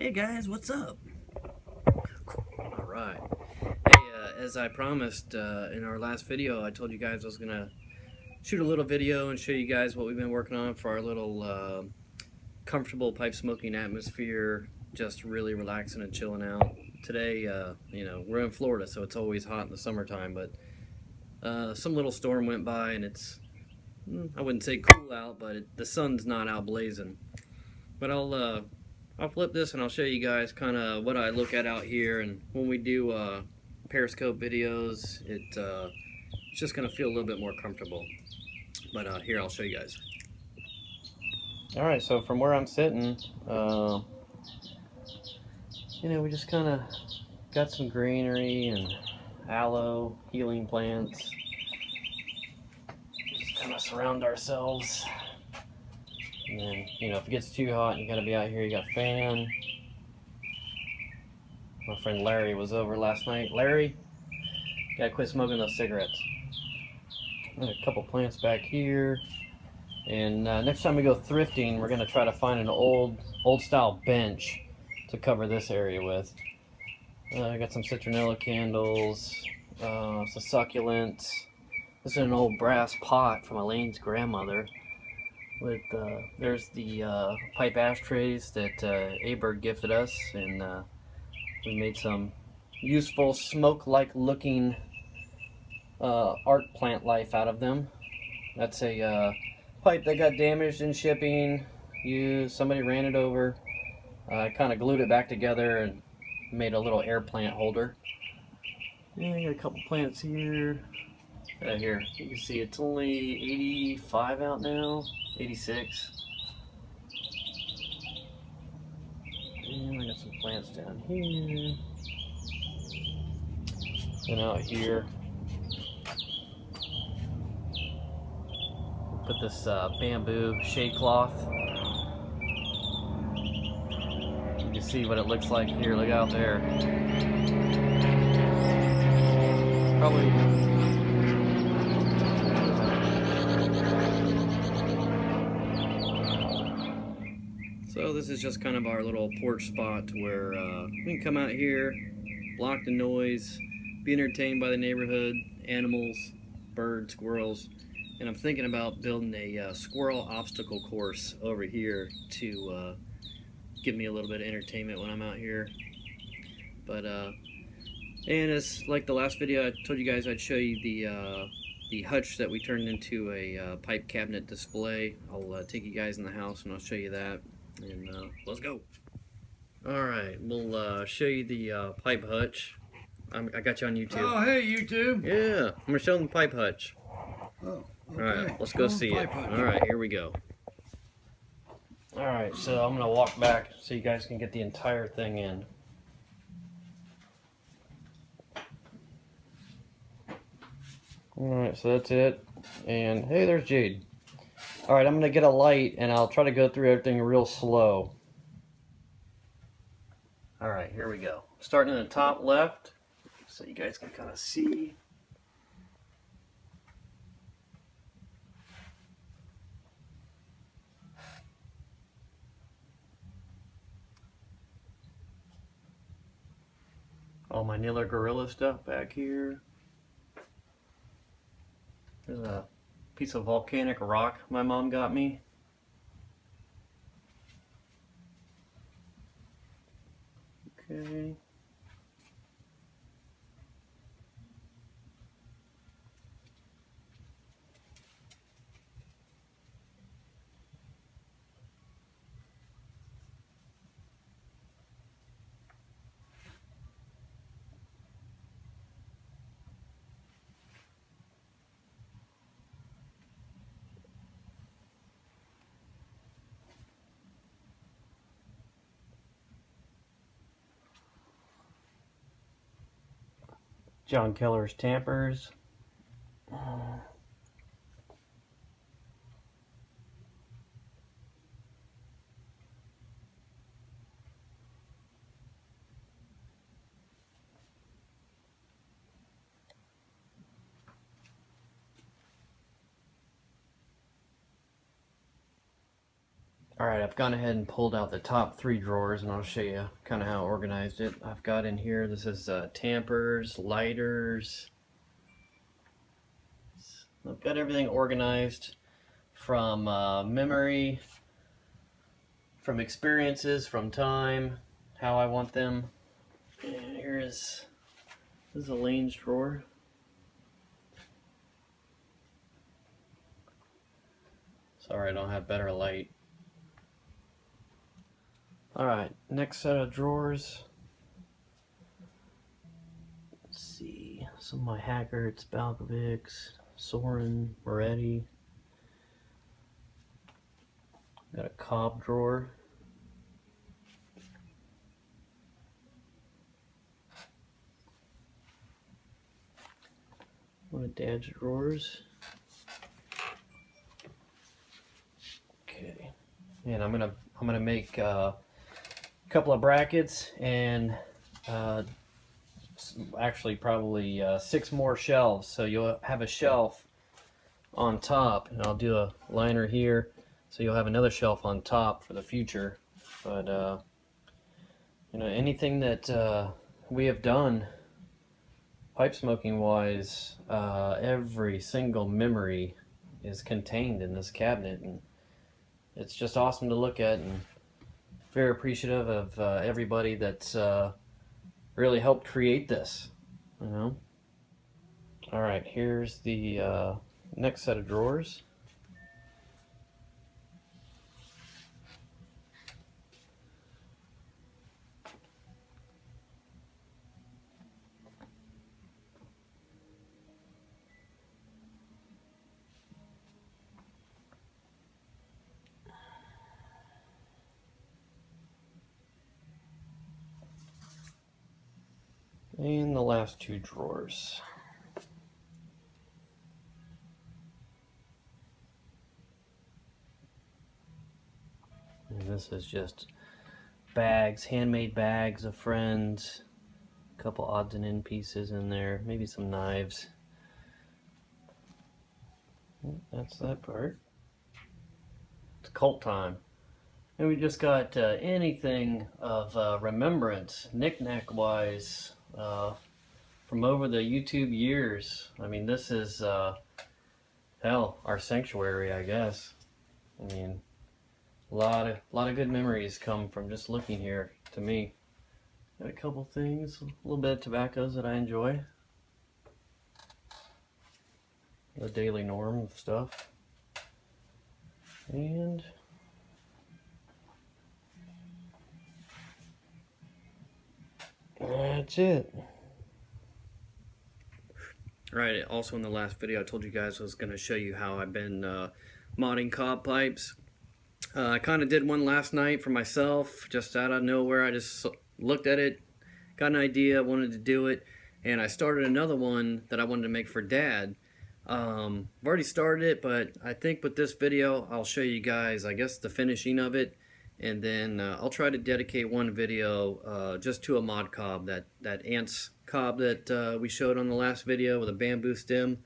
Hey guys, what's up? Alright. Hey, as I promised in our last video, I told you guys I was going to shoot a little video and show you guys what we've been working on for our little comfortable pipe smoking atmosphere, just really relaxing and chilling out. Today, we're in Florida, so it's always hot in the summertime, but some little storm went by and it's, I wouldn't say cool out, but the sun's not out blazing. But I'll flip this and I'll show you guys kind of what I look at out here, and when we do Periscope videos, it's just gonna feel a little bit more comfortable. But here, I'll show you guys. All right, so from where I'm sitting, we just kind of got some greenery and aloe, healing plants. Just kind of surround ourselves. And then, if it gets too hot and you gotta be out here, you got a fan. My friend Larry was over last night. Larry, gotta quit smoking those cigarettes. A couple plants back here. And next time we go thrifting, we're gonna try to find an old style bench to cover this area with. I got some citronella candles, some succulents. This is an old brass pot from Elaine's grandmother. With there's the pipe ashtrays that Aberg gifted us, and we made some useful smoke-like looking art plant life out of them. That's a pipe that got damaged in shipping. Somebody ran it over. I kind of glued it back together and made a little air plant holder. Yeah, I got a couple plants here. Here, you can see it's only 85 out now, 86. And I got some plants down here. And out here. Put this bamboo shade cloth. You can see what it looks like here. Look out there. Probably. So this is just kind of our little porch spot where we can come out here, block the noise, be entertained by the neighborhood, animals, birds, squirrels. And I'm thinking about building a squirrel obstacle course over here to give me a little bit of entertainment when I'm out here. But and it's like the last video, I told you guys I'd show you the hutch that we turned into a pipe cabinet display. I'll take you guys in the house and I'll show you that. And let's go. All right, we'll show you the pipe hutch. I got you on YouTube. Oh, hey, YouTube. Yeah, I'm gonna show them the pipe hutch. Oh, okay. All right, let's go see it. All right, here we go. All right, so I'm gonna walk back so you guys can get the entire thing in. All right, so that's it. And hey, there's Jade. All right, I'm gonna get a light and I'll try to go through everything real slow. All right, here we go. Starting in the top left, so you guys can kind of see. All my Niller Gorilla stuff back here. There's a piece of volcanic rock my mom got me. Okay. John Keller's tampers. Alright, I've gone ahead and pulled out the top 3 drawers, and I'll show you kind of how I organized it. I've got in here, this is tampers, lighters. I've got everything organized from memory, from experiences, from time, how I want them. And this is a Lane's drawer. Sorry, I don't have better light. Alright, next set of drawers. Let's see, some of my Hackerts, Balkovics, Soren, Moretti. Got a Cobb drawer. One of Dad's drawers. Okay, and I'm gonna make a couple of brackets and actually probably 6 more shelves. So you'll have a shelf on top, and I'll do a liner here, so you'll have another shelf on top for the future. But you know, anything that we have done pipe smoking wise, every single memory is contained in this cabinet, and it's just awesome to look at, and very appreciative of everybody that's really helped create this, you know. All right, here's the next set of drawers. And the last 2 drawers. And this is just bags, handmade bags of friends, a couple odds and end pieces in there, maybe some knives. That's that part. It's cult time. And we just got anything of remembrance, knick-knack wise, from over the YouTube years. I mean, this is, hell, our sanctuary, I guess. I mean, a lot of good memories come from just looking here, to me. Got a couple things, a little bit of tobaccos that I enjoy. The daily norm of stuff. And that's it. Right, also in the last video I told you guys I was going to show you how I've been modding cob pipes. I kind of did one last night for myself, just out of nowhere. I just looked at it, got an idea, wanted to do it, and I started another one that I wanted to make for Dad. I've already started it, but I think with this video I'll show you guys, I guess, the finishing of it, and then I'll try to dedicate one video just to a mod cob, that Ants cob that we showed on the last video with a bamboo stem.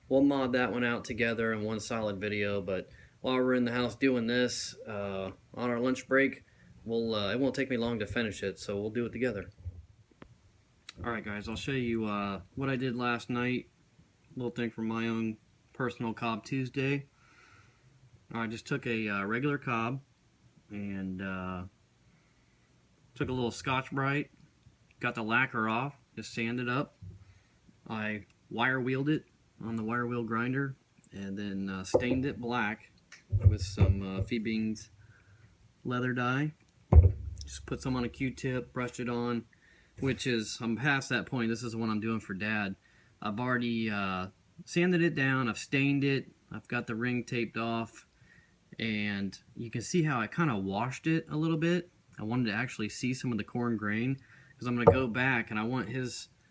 We'll mod that one out together in one solid video, but while we're in the house doing this on our lunch break, it won't take me long to finish it, so we'll do it together. Alright guys, I'll show you what I did last night. Little thing from my own personal Cob Tuesday. I just took a regular cob and took a little Scotch-Brite, got the lacquer off, just sanded up. I wire wheeled it on the wire wheel grinder, and then stained it black with some Feebings leather dye. Just put some on a Q-tip, brushed it on, which is, I'm past that point. This is what I'm doing for Dad. I've already sanded it down, I've stained it, I've got the ring taped off, and you can see how I kind of washed it a little bit. I wanted to actually see some of the corn grain, because I'm going to go back and I want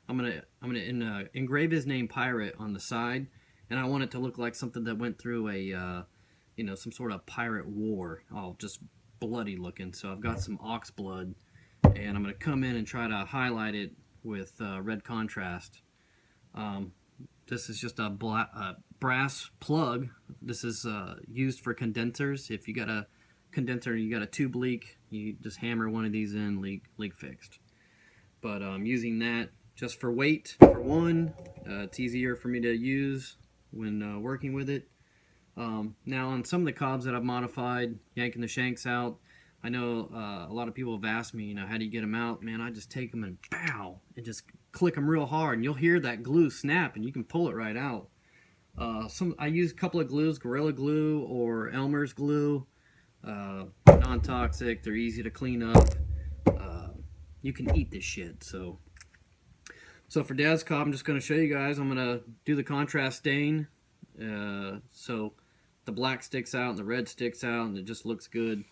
I'm going to engrave his name Pirate on the side, and I want it to look like something that went through a, you know, some sort of pirate war, all just bloody looking. So I've got some ox blood, and I'm going to come in and try to highlight it with red contrast. This is just a brass plug. This is used for condensers. If you got a condenser, you got a tube leak, you just hammer one of these in, leak fixed. But I'm using that just for weight, for one. It's easier for me to use when working with it. Now on some of the cobs that I've modified, yanking the shanks out, I know a lot of people have asked me, how do you get them out? Man, I just take them and pow, and just click them real hard, and you'll hear that glue snap, and you can pull it right out. I use a couple of glues, Gorilla Glue or Elmer's glue. Non-toxic, they're easy to clean up. You can eat this shit. So for Dad's cob, I'm just going to show you guys. I'm going to do the contrast stain, so the black sticks out and the red sticks out, and it just looks good.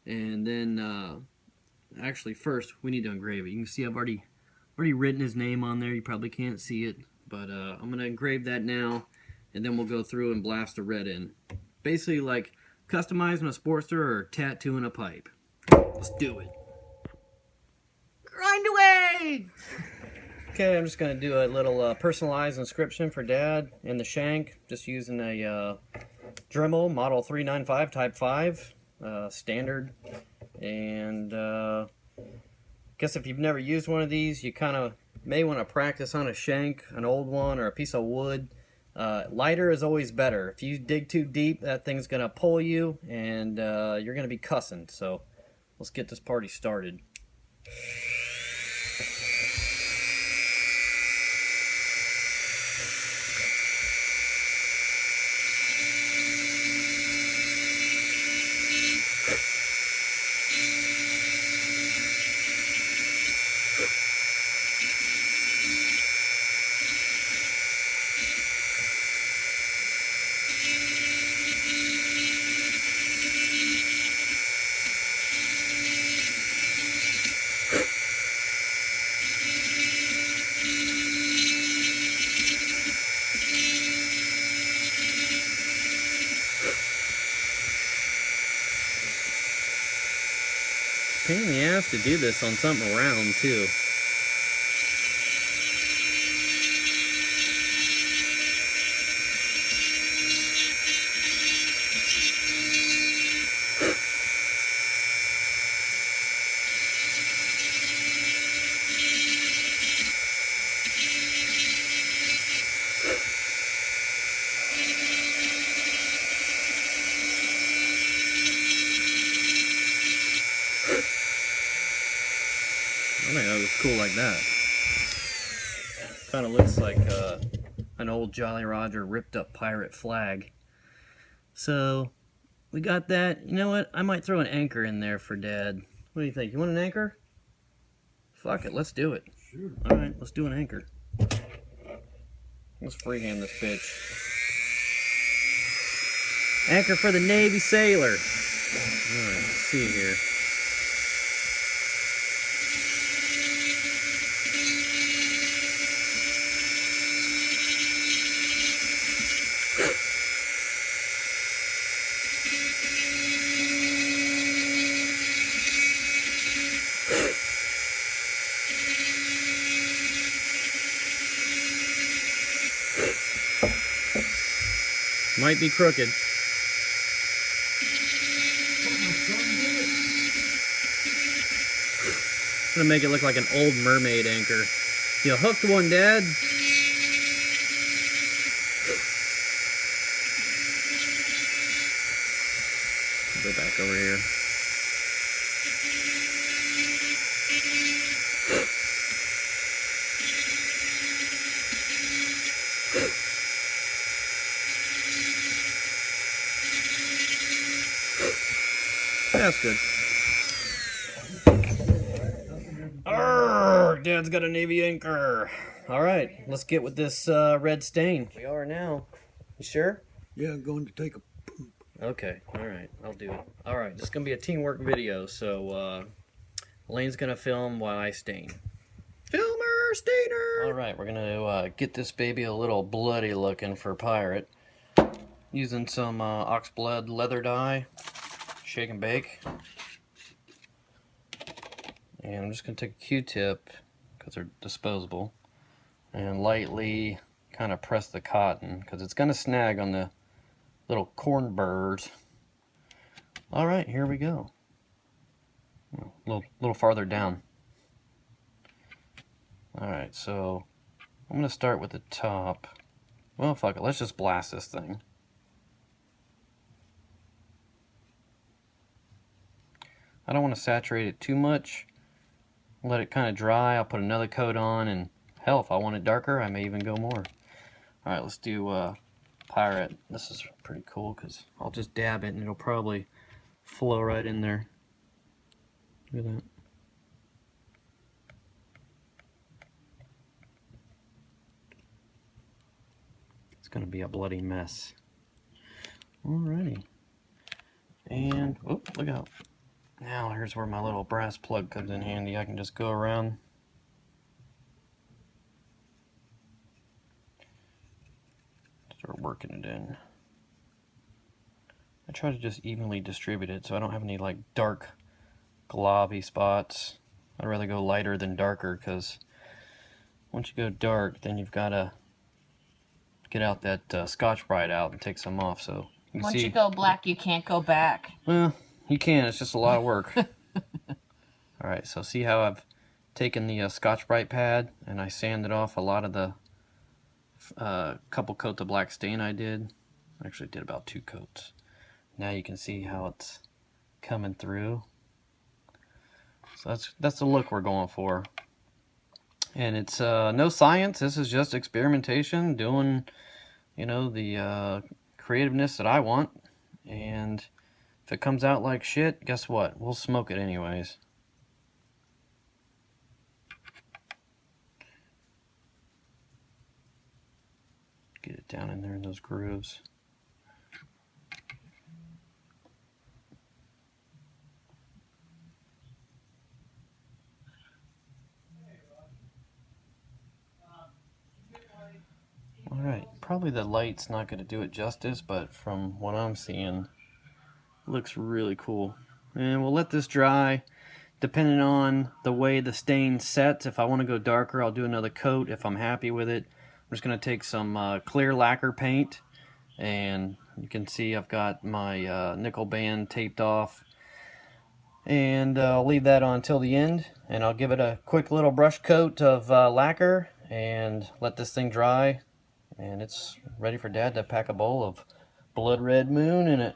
And then actually first we need to engrave it. You can see I've already written his name on there. You probably can't see it, but I'm going to engrave that now, and then we'll go through and blast the red in. Basically like customizing a Sportster or tattooing a pipe. Let's do it. Grind away! Okay, I'm just going to do a little personalized inscription for Dad in the shank, just using a Dremel Model 395 Type 5, standard. And I guess if you've never used one of these, you kind of may want to practice on a shank, an old one, or a piece of wood. Lighter is always better. If you dig too deep, that thing's going to pull you, and you're going to be cussing. So let's get this party started. Pain in the ass to do this on something round too. I think that was cool like that. Kind of looks like an old Jolly Roger ripped up pirate flag. So we got that. You know what? I might throw an anchor in there for Dad. What do you think? You want an anchor? Fuck it, let's do it. Sure. Alright, let's do an anchor. Let's freehand this bitch. Anchor for the Navy sailor. Alright, let's see here. Might be crooked. I'm gonna make it look like an old mermaid anchor. You hooked one, Dad? Go back over here. That's good. Arrgh, Dad's got a Navy anchor. Alright, let's get with this red stain. We are now. You sure? Yeah, I'm going to take a poop. Okay, alright, I'll do it. Alright, this is going to be a teamwork video, so Elaine's going to film while I stain. Filmer, stainer! Alright, we're going to get this baby a little bloody looking for pirate. Using some oxblood leather dye. Shake and bake. And I'm just going to take a Q-tip, because they're disposable, and lightly kind of press the cotton, because it's going to snag on the little corn burrs All right, here we go. A little farther down. All right, so I'm gonna start with the top. Well, fuck it, let's just blast this thing. I don't want to saturate it too much. Let it kind of dry. I'll put another coat on, and hell, if I want it darker, I may even go more. All right, let's do Pirate. This is pretty cool because I'll just dab it and it'll probably flow right in there. Look at that. It's gonna be a bloody mess. Alrighty. And, oh, look out. Now here's where my little brass plug comes in handy. I can just go around. Start working it in. I try to just evenly distribute it so I don't have any like dark globby spots. I'd rather go lighter than darker because once you go dark, then you've got to get out that Scotch-Brite out and take some off. So once you go black, you can't go back. Well, you can. It's just a lot of work. All right, so see how I've taken the Scotch-Brite pad and I sanded off a lot of the couple coats of black stain I did. I actually did about 2 coats. Now you can see how it's coming through. So that's the look we're going for. And it's no science. This is just experimentation, doing, you know, the creativeness that I want. And if it comes out like shit, guess what? We'll smoke it anyways. Get it down in there in those grooves. Alright, probably the light's not going to do it justice, but from what I'm seeing, looks really cool. And we'll let this dry. Depending on the way the stain sets, if I want to go darker, I'll do another coat if I'm happy with it. I'm just going to take some clear lacquer paint, and you can see I've got my nickel band taped off. And I'll leave that on until the end, and I'll give it a quick little brush coat of lacquer and let this thing dry. And it's ready for Dad to pack a bowl of Blood Red Moon in it.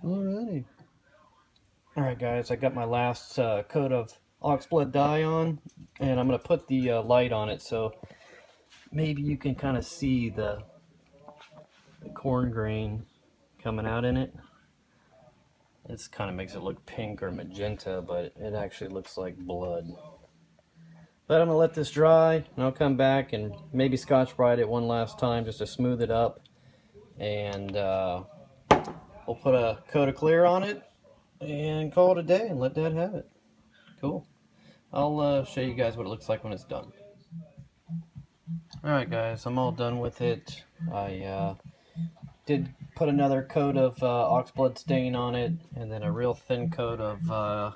Alrighty. Alright guys, I got my last coat of oxblood dye on, and I'm going to put the light on it so maybe you can kind of see the corn grain coming out in it. This kind of makes it look pink or magenta, but it actually looks like blood. But I'm going to let this dry, and I'll come back and maybe Scotch-Brite it one last time just to smooth it up. And we'll put a coat of clear on it and call it a day and let Dad have it. Cool. I'll show you guys what it looks like when it's done. Alright guys, I'm all done with it. I did put another coat of oxblood stain on it, and then a real thin coat of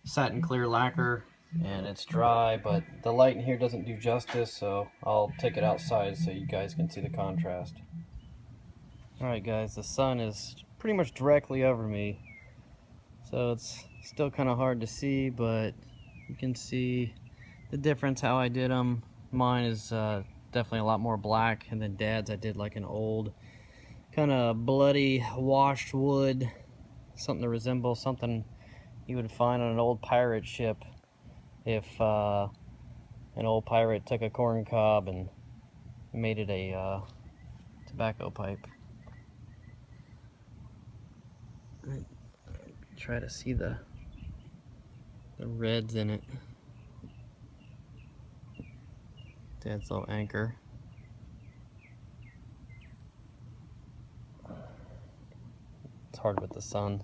satin clear lacquer. And it's dry, but the light in here doesn't do justice, so I'll take it outside so you guys can see the contrast. Alright guys, the sun is pretty much directly over me, so it's still kind of hard to see, but you can see the difference how I did them. Mine is definitely a lot more black, and then Dad's I did like an old kind of bloody washed wood, something to resemble something you would find on an old pirate ship. If an old pirate took a corn cob and made it a tobacco pipe. Try to see the reds in it. Dad's little anchor. It's hard with the sun.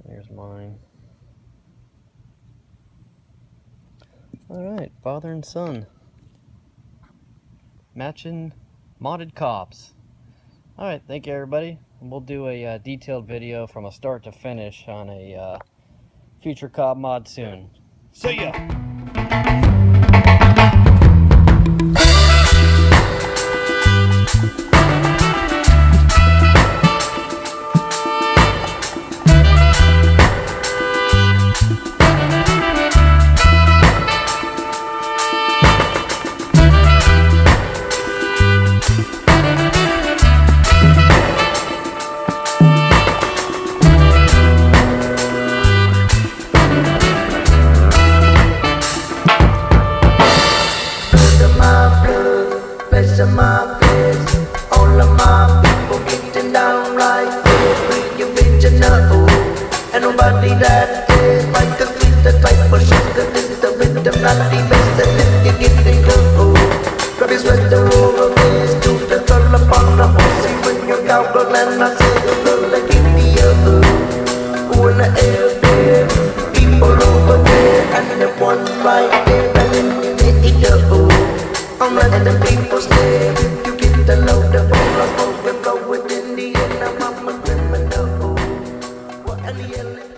There's mine. Alright, father and son. Matching modded cops. Alright, thank you everybody. We'll do a detailed video from a start to finish on a future cob mod soon. See ya! body that tastes like a sweet type of sugar. This the rhythm, not the best. And if you get the go, grab your sweater over waist to the girl upon the pussy when you're cowgirl and I say the girl like give me a who in the air there, people over there and the one right there and then you hit the I'm letting the people stare. If you get the load of all I smoke and blow it in the air. Now I'm a criminal. What any